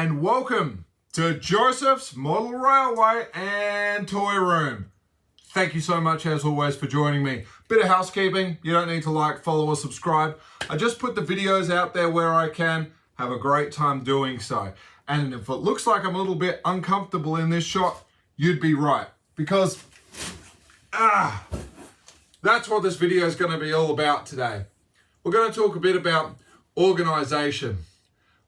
and welcome to Joseph's Model Railway and Toy Room. Thank you so much as always for joining me. Bit of housekeeping, you don't need to like, follow or subscribe. I just put the videos out there where I can. Have a great time doing so. And if it looks like I'm a little bit uncomfortable in this shot, you'd be right. Because, that's what this video is going to be all about today. We're going to talk a bit about organisation.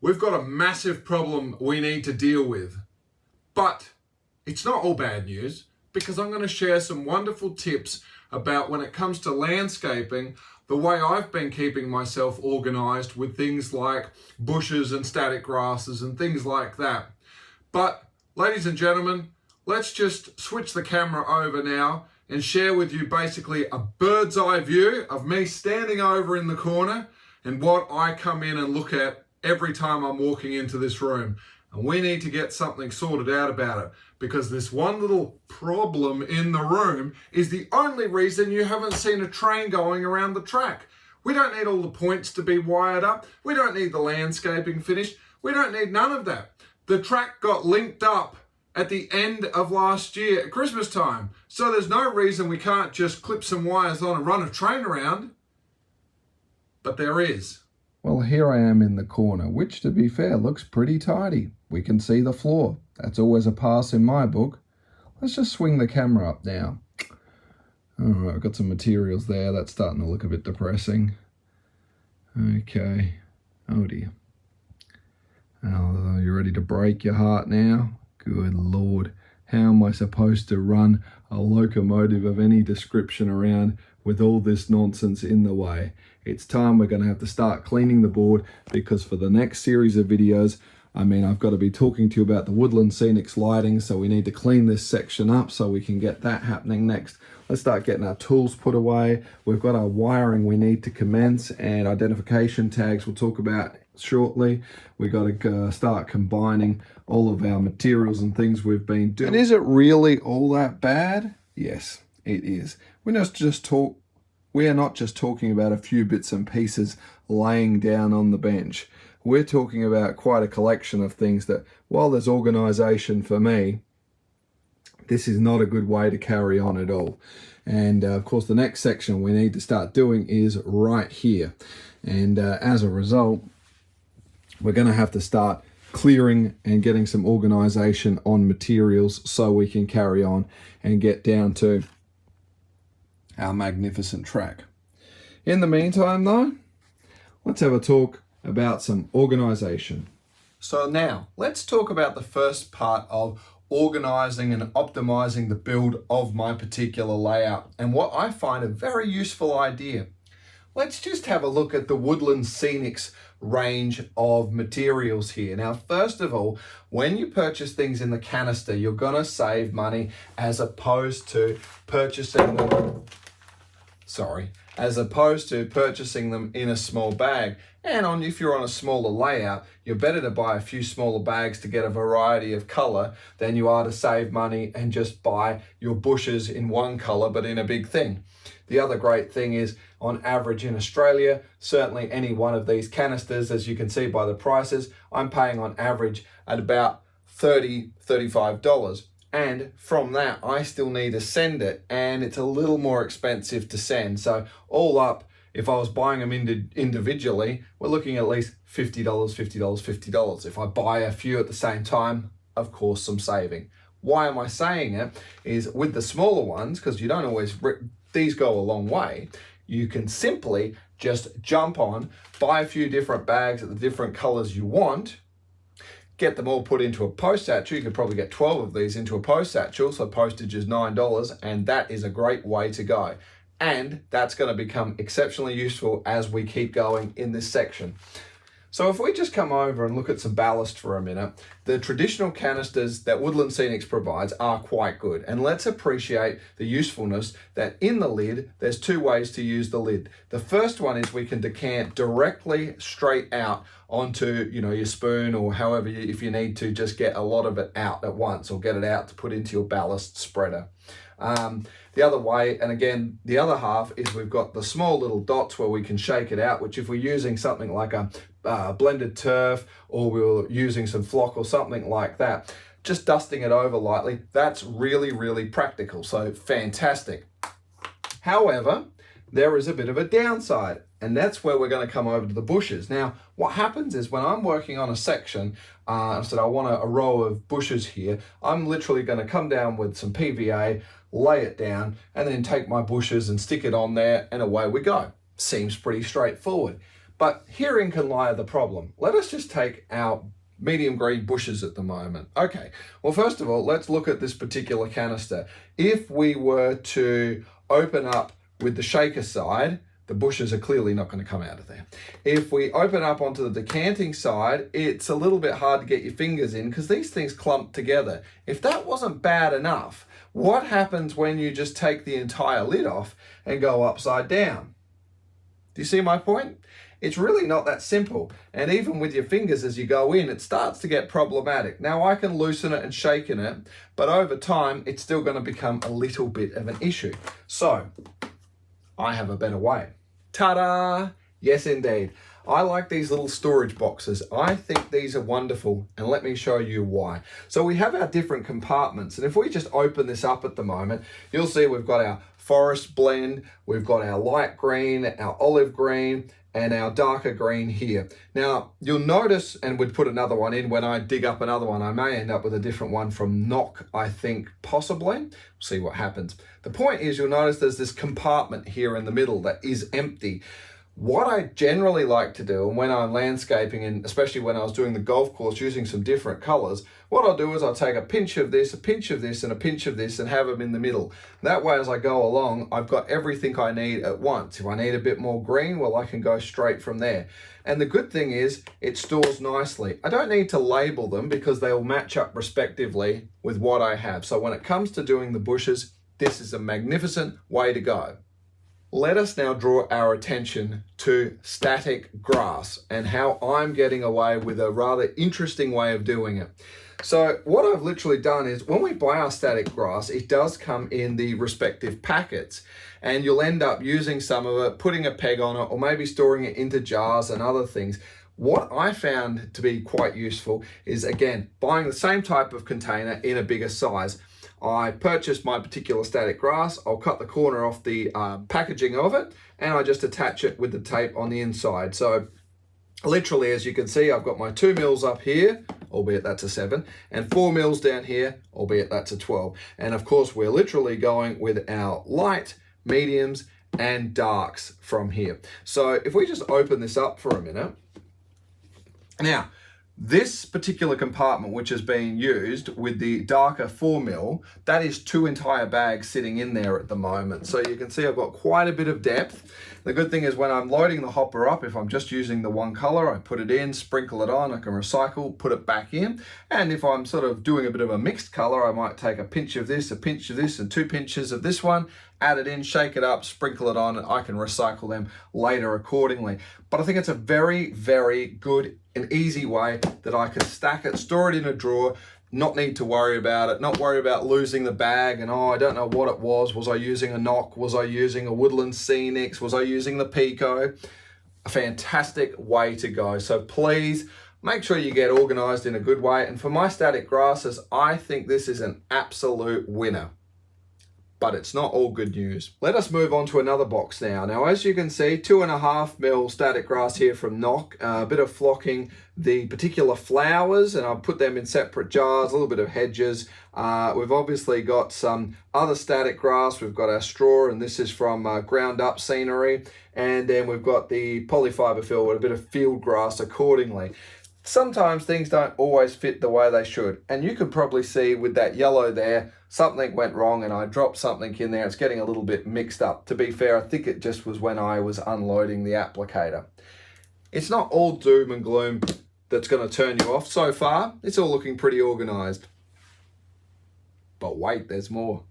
We've got a massive problem we need to deal with. But it's not all bad news, because I'm going to share some wonderful tips about when it comes to landscaping, the way I've been keeping myself organised with things like bushes and static grasses and things like that. But ladies and gentlemen, let's just switch the camera over now and share with you basically a bird's eye view of me standing over in the corner and what I come in and look at every time I'm walking into this room. And we need to get something sorted out about it, because this one little problem in the room is the only reason you haven't seen a train going around the track. We don't need all the points to be wired up. We don't need the landscaping finished. We don't need none of that. The track got linked up at the end of last year at Christmas time. So there's no reason we can't just clip some wires on and run a train around. But there is. Well, here I am in the corner, which to be fair looks pretty tidy. We can see the floor. That's always a pass in my book. Let's just swing the camera up now. Alright, I've got some materials there. That's starting to look a bit depressing. Okay. Oh dear. Oh, you ready to break your heart now? Good Lord. How am I supposed to run a locomotive of any description around with all this nonsense in the way? It's time we're going to have to start cleaning the board, because for the next series of videos, I've got to be talking to you about the Woodland Scenics lighting, so we need to clean this section up so we can get that happening next. Let's start getting our tools put away. We've got our wiring we need to commence, and identification tags we'll talk about shortly. We've got to start combining all of our materials and things we've been doing. And is it really all that bad? Yes, it is. We are not just talking about a few bits and pieces laying down on the bench. We're talking about quite a collection of things that, while there's organisation for me, this is not a good way to carry on at all. And of course, the next section we need to start doing is right here. And as a result, we're going to have to start clearing and getting some organisation on materials so we can carry on and get down to our magnificent track. In the meantime though, let's have a talk about some organisation. So now, let's talk about the first part of organising and optimising the build of my particular layout, and what I find a very useful idea. Let's just have a look at the Woodland Scenics range of materials here. Now, first of all, when you purchase things in the canister, you're going to save money as opposed to purchasing them in a small bag. And if you're on a smaller layout, you're better to buy a few smaller bags to get a variety of colour than you are to save money and just buy your bushes in one colour but in a big thing. The other great thing is, on average in Australia, certainly any one of these canisters, as you can see by the prices, I'm paying on average at about $30, $35. And from that, I still need to send it, and it's a little more expensive to send. So all up, if I was buying them individually, we're looking at least $50, $50, $50. If I buy a few at the same time, of course, some saving. Why am I saying it? Is with the smaller ones, because you don't always, these go a long way, you can simply just jump on, buy a few different bags of the different colors you want, get them all put into a post satchel. You could probably get 12 of these into a post satchel, so postage is $9, and that is a great way to go. And that's going to become exceptionally useful as we keep going in this section. So if we just come over and look at some ballast for a minute, the traditional canisters that Woodland Scenics provides are quite good. And let's appreciate the usefulness that in the lid, there's two ways to use the lid. The first one is we can decant directly straight out onto, your spoon, or however, if you need to just get a lot of it out at once, or get it out to put into your ballast spreader. The other way, and again, the other half is we've got the small little dots where we can shake it out, which if we're using something like a blended turf, or we were using some flock or something like that, just dusting it over lightly, that's really, really practical. So fantastic. However, there is a bit of a downside, and that's where we're going to come over to the bushes. Now, what happens is when I'm working on a section, I said I want a row of bushes here, I'm literally going to come down with some PVA, lay it down, and then take my bushes and stick it on there, and away we go. Seems pretty straightforward. But herein can lie the problem. Let us just take our medium green bushes at the moment. Okay, well, first of all, let's look at this particular canister. If we were to open up with the shaker side, the bushes are clearly not going to come out of there. If we open up onto the decanting side, it's a little bit hard to get your fingers in because these things clump together. If that wasn't bad enough, what happens when you just take the entire lid off and go upside down? Do you see my point? It's really not that simple. And even with your fingers as you go in, it starts to get problematic. Now I can loosen it and shaken it, but over time, it's still going to become a little bit of an issue. So I have a better way. Ta-da! Yes, indeed. I like these little storage boxes. I think these are wonderful, and let me show you why. So we have our different compartments, and if we just open this up at the moment, you'll see we've got our forest blend, we've got our light green, our olive green, and our darker green here. Now, you'll notice, and we'd put another one in, when I dig up another one, I may end up with a different one from Nock, I think, possibly. We'll see what happens. The point is, you'll notice there's this compartment here in the middle that is empty. What I generally like to do, and when I'm landscaping, and especially when I was doing the golf course using some different colors, what I'll do is I'll take a pinch of this, a pinch of this, and a pinch of this, and have them in the middle. That way, as I go along, I've got everything I need at once. If I need a bit more green, well, I can go straight from there. And the good thing is, it stores nicely. I don't need to label them because they will match up respectively with what I have. So when it comes to doing the bushes, this is a magnificent way to go. Let us now draw our attention to static grass and how I'm getting away with a rather interesting way of doing it. So what I've literally done is when we buy our static grass, it does come in the respective packets, and you'll end up using some of it, putting a peg on it, or maybe storing it into jars and other things. What I found to be quite useful is, again, buying the same type of container in a bigger size. I purchased my particular static grass, I'll cut the corner off the packaging of it, and I just attach it with the tape on the inside. So literally, as you can see, I've got my 2 mils up here, albeit that's a 7, and 4 mils down here, albeit that's a 12. And of course, we're literally going with our light, mediums, and darks from here. So if we just open this up for a minute. Now, this particular compartment, which is being used with the darker 4 mil, that is 2 entire bags sitting in there at the moment. So you can see I've got quite a bit of depth. The good thing is when I'm loading the hopper up, if I'm just using the one color, I put it in, sprinkle it on, I can recycle, put it back in. And if I'm sort of doing a bit of a mixed color, I might take a pinch of this, a pinch of this, and 2 pinches of this one, add it in, shake it up, sprinkle it on, and I can recycle them later accordingly. But I think it's a very, very good and easy way that I can stack it, store it in a drawer, not need to worry about it, not worry about losing the bag and, oh, I don't know what it was. Was I using a Nock? Was I using a Woodland Scenics? Was I using the Pico? A fantastic way to go. So please make sure you get organized in a good way. And for my static grasses, I think this is an absolute winner. But it's not all good news. Let us move on to another box now. Now, as you can see, 2.5 mil static grass here from Nock, a bit of flocking the particular flowers, and I've put them in separate jars, a little bit of hedges. We've obviously got some other static grass. We've got our straw, and this is from ground up scenery. And then we've got the polyfiber fill with a bit of field grass accordingly. Sometimes things don't always fit the way they should. And you can probably see with that yellow there, something went wrong and I dropped something in there. It's getting a little bit mixed up. To be fair, I think it just was when I was unloading the applicator. It's not all doom and gloom that's going to turn you off so far. It's all looking pretty organized. But wait, there's more.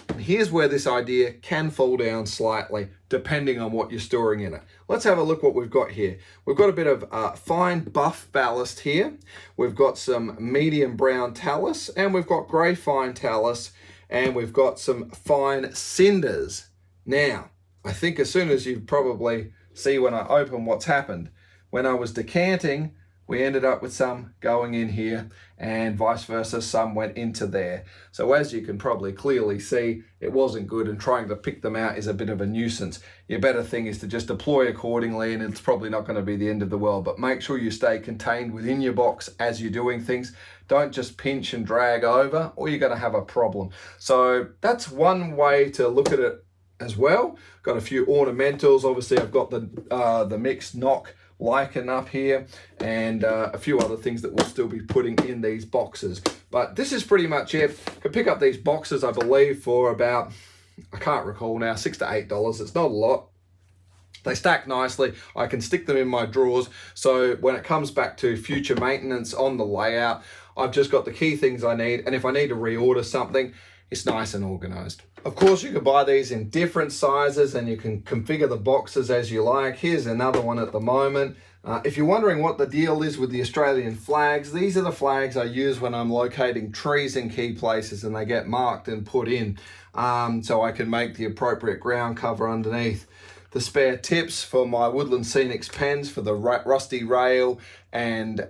And here's where this idea can fall down slightly, depending on what you're storing in it. Let's have a look what we've got here. We've got a bit of fine buff ballast here. We've got some medium brown talus, and we've got grey fine talus, and we've got some fine cinders. Now, I think as soon as you probably see when I open what's happened, when I was decanting, we ended up with some going in here, and vice versa, some went into there. So as you can probably clearly see, it wasn't good, and trying to pick them out is a bit of a nuisance. Your better thing is to just deploy accordingly, and it's probably not going to be the end of the world, but make sure you stay contained within your box as you're doing things. Don't just pinch and drag over, or you're going to have a problem. So that's one way to look at it as well. Got a few ornamentals. Obviously I've got the mixed knock lichen up here, and a few other things that we'll still be putting in these boxes. But this is pretty much it. You can pick up these boxes, I believe, for about, I can't recall now, $6 to $8. It's not a lot. They stack nicely. I can stick them in my drawers, so when it comes back to future maintenance on the layout, I've just got the key things I need, and if I need to reorder something, it's nice and organized. Of course, you can buy these in different sizes, and you can configure the boxes as you like. Here's another one at the moment. If you're wondering what the deal is with the Australian flags, these are the flags I use when I'm locating trees in key places, and they get marked and put in, so I can make the appropriate ground cover underneath. The spare tips for my Woodland Scenics pens for the rusty rail and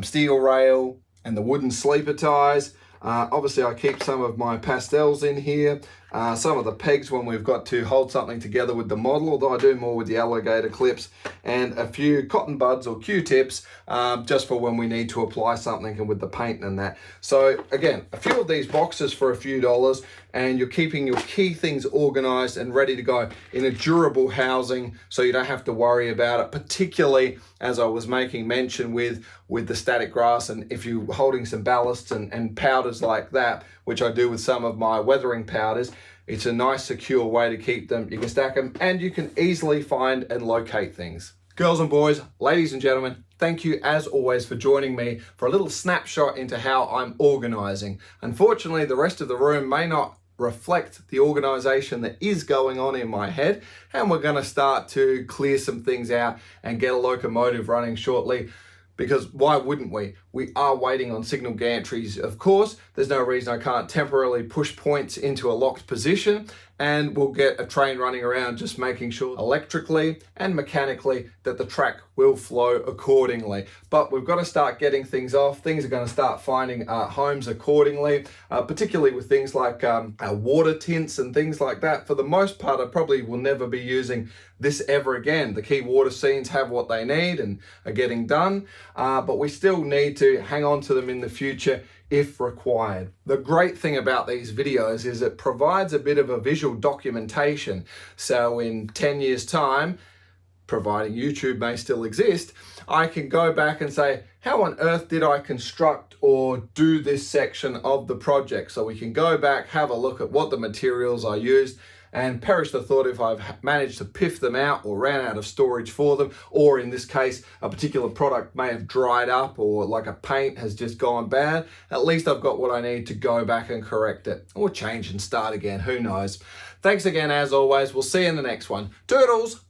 steel rail and the wooden sleeper ties. Obviously I keep some of my pastels in here, some of the pegs when we've got to hold something together with the model, although I do more with the alligator clips, and a few cotton buds or Q-tips just for when we need to apply something and with the paint and that. So again, a few of these boxes for a few dollars, and you're keeping your key things organized and ready to go in a durable housing, so you don't have to worry about it, particularly as I was making mention with the static grass, and if you're holding some ballasts and powders like that, which I do with some of my weathering powders, it's a nice secure way to keep them. You can stack them, and you can easily find and locate things. Girls and boys, ladies and gentlemen, thank you as always for joining me for a little snapshot into how I'm organizing. Unfortunately, the rest of the room may not reflect the organization that is going on in my head, and we're going to start to clear some things out and get a locomotive running shortly, because why wouldn't we? We are waiting on signal gantries, of course. There's no reason I can't temporarily push points into a locked position, and we'll get a train running around, just making sure electrically and mechanically that the track will flow accordingly. But we've got to start getting things off. Things are going to start finding homes accordingly, particularly with things like water tints and things like that. For the most part, I probably will never be using this ever again. The key water scenes have what they need and are getting done, but we still need to hang on to them in the future if required. The great thing about these videos is it provides a bit of a visual documentation. So in 10 years time, providing YouTube may still exist, I can go back and say, how on earth did I construct or do this section of the project? So we can go back, have a look at what the materials I used, and perish the thought if I've managed to piff them out or ran out of storage for them, or in this case, a particular product may have dried up, or like a paint has just gone bad. At least I've got what I need to go back and correct it, or change and start again, who knows. Thanks again as always, we'll see you in the next one. Toodles!